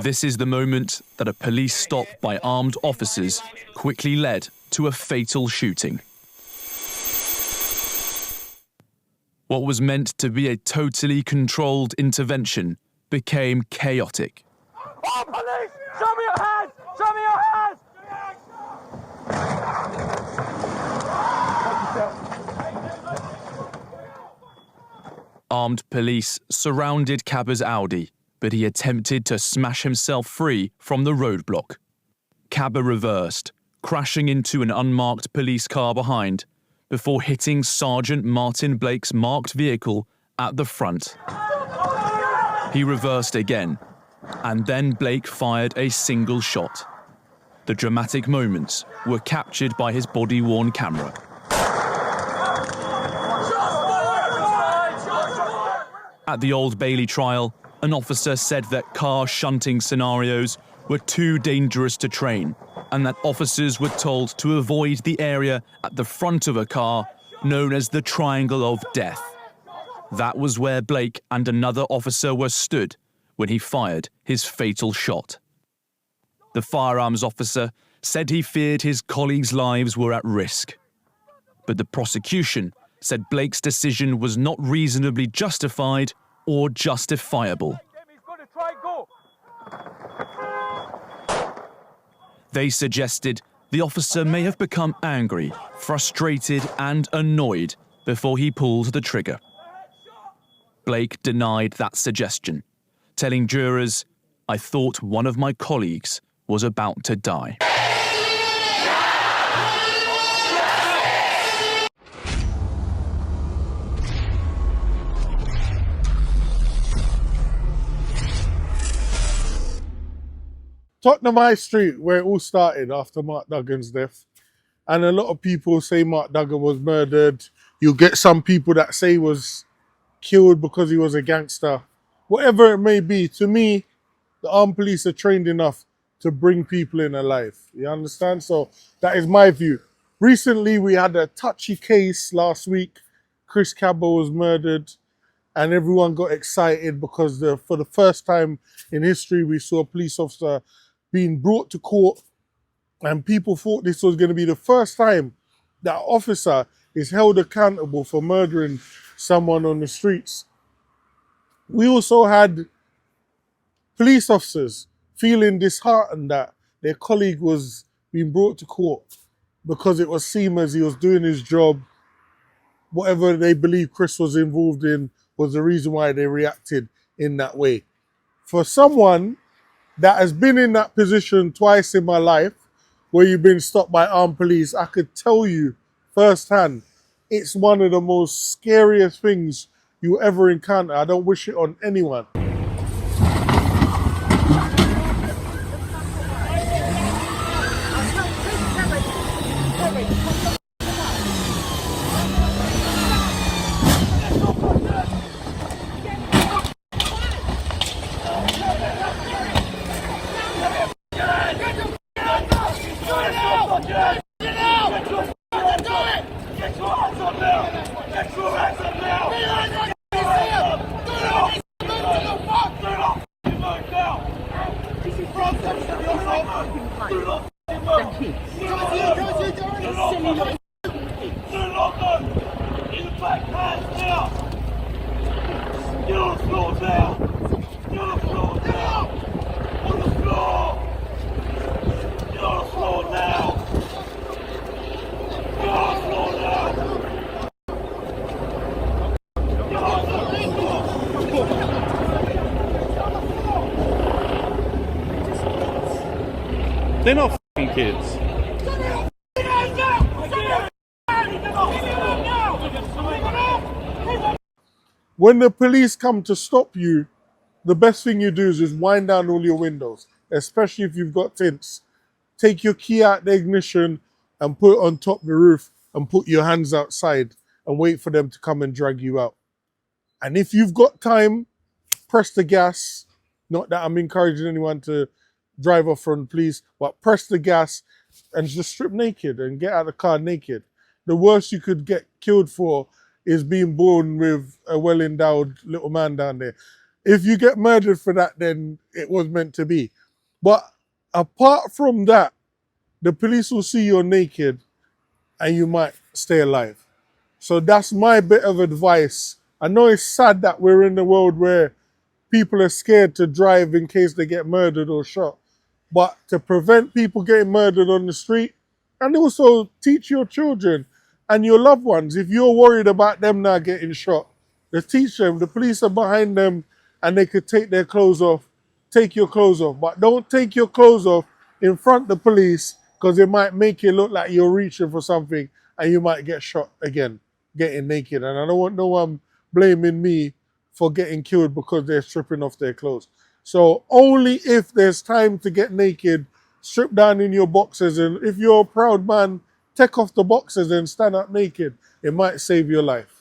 This is the moment that a police stop by armed officers quickly led to a fatal shooting. What was meant to be a totally controlled intervention became chaotic. Oh, police! Show me your hands! Show me your hands! Armed police surrounded Cabba's Audi, but he attempted to smash himself free from the roadblock. Cabba reversed, crashing into an unmarked police car behind, before hitting Sergeant Martin Blake's marked vehicle at the front. He reversed again, and then Blake fired a single shot. The dramatic moments were captured by his body-worn camera. At the Old Bailey trial, an officer said that car shunting scenarios were too dangerous to train, and that officers were told to avoid the area at the front of a car known as the Triangle of Death. That was where Blake and another officer were stood when he fired his fatal shot. The firearms officer said he feared his colleagues' lives were at risk. But the prosecution said Blake's decision was not reasonably justified or justifiable. They suggested the officer may have become angry, frustrated, and annoyed before he pulled the trigger. Blake denied that suggestion, telling jurors, "I thought one of my colleagues was about to die." Tottenham High Street, where it all started after Mark Duggan's death. And a lot of people say Mark Duggan was murdered. You'll get some people that say he was killed because he was a gangster. Whatever it may be, to me, the armed police are trained enough to bring people in alive. You understand? So that is my view. Recently, we had a touchy case last week. Chris Cabba was murdered, and everyone got excited because for the first time in history, we saw a police officer being brought to court, and people thought this was going to be the first time that officer is held accountable for murdering someone on the streets. We also had police officers feeling disheartened that their colleague was being brought to court because it was seen as he was doing his job. Whatever they believe Chris was involved in was the reason why they reacted in that way. For someone that has been in that position twice in my life, where you've been stopped by armed police, I could tell you firsthand, it's one of the most scariest things you ever encounter. I don't wish it on anyone. They're not f***ing kids. When the police come to stop you, the best thing you do is just wind down all your windows, especially if you've got tints. Take your key out the ignition and put it on top of the roof and put your hands outside and wait for them to come and drag you out. And if you've got time, press the gas. Not that I'm encouraging anyone to drive off from the police, but press the gas and just strip naked and get out of the car naked. The worst you could get killed for is being born with a well-endowed little man down there. If you get murdered for that, then it was meant to be. But apart from that, the police will see you're naked and you might stay alive. So that's my bit of advice. I know it's sad that we're in a world where people are scared to drive in case they get murdered or shot. But to prevent people getting murdered on the street, and also teach your children and your loved ones, if you're worried about them now getting shot, to teach them, the police are behind them and they could take their clothes off, take your clothes off. But don't take your clothes off in front of the police because it might make it look like you're reaching for something and you might get shot again, getting naked. And I don't want no one blaming me for getting killed because they're stripping off their clothes. So only if there's time to get naked, strip down in your boxers, and if you're a proud man, take off the boxers and stand up naked. It might save your life.